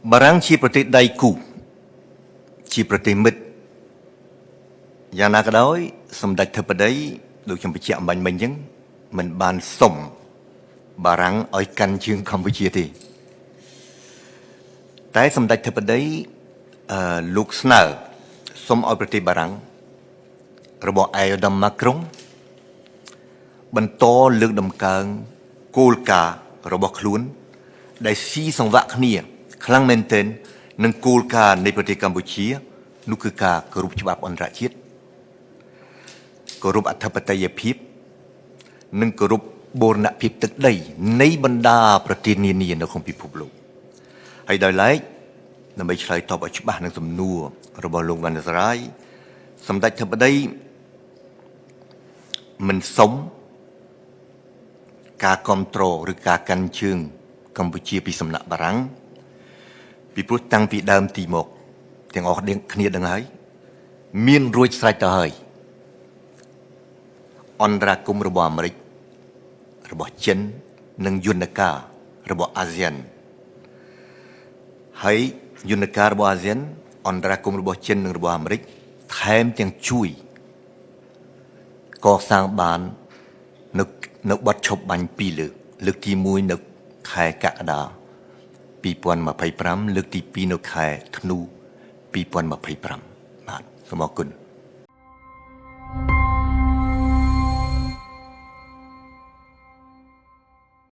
បារាំងជាប្រទេសដៃគូជាប្រទេសមិត្តយ៉ាងណាក៏ដោយសម្ដេចធិបតីដូចខ្ញុំបញ្ជាក់អំបញ្ញមិញអញ្ចឹងមិនបានសុំបារាំងឲ្យកាន់ជើងកម្ពុជាទេតែសម្ដេចធិបតីលោកស្នើសុំឲ្យប្រទេសបារាំងរបស់អាយដាមម៉ាក្រុងបន្តលើកដំកើងគោលការណ៍របស់ខ្លួនដែលស៊ីសង្វាក់គ្នាខ្លាំងមែនទែននឹងគោលការណ៍នៃប្រទេសកម្ពុជានោះគឺការគោរពច្បាប់អន្តរជាតិគោរពអធិបតេយ្យភាពនិងគោរពបូរណភាពទឹកដីនៃបណ្ដាប្រទេសនានានៅក្នុងពិភពលោកហើយដោយឡែកដើម្បីឆ្លើយតបឲ្យច្បាស់នឹងសំណួររបស់លោកវណ្ណសរាយសម្ដេចធិបតីមិនសុំការគ្រប់គ្រងឬការកាន់ជើងកម្ពុជាពីសំណាក់បារាំងពីព្រោះតាំងពីដើមទីមកទាំងអស់គ្នាដឹងហើយមានរួចស្រេចទៅហើយអន្តរាគមន៍របស់អាមេរិករបស់ចិននិងយន្តការរបស់អាស៊ានហើយយន្តការរបស់អាស៊ានអន្តរាគមន៍របស់ចិននិងរបស់អាមេរិកថែមទាំងជួយកសាងបាននៅបទឈប់បាញ់2លើកទី1នៅខែកក្កដា2025លើកទី2នៅខែធ្នូ2025បាទសូមអរគុណ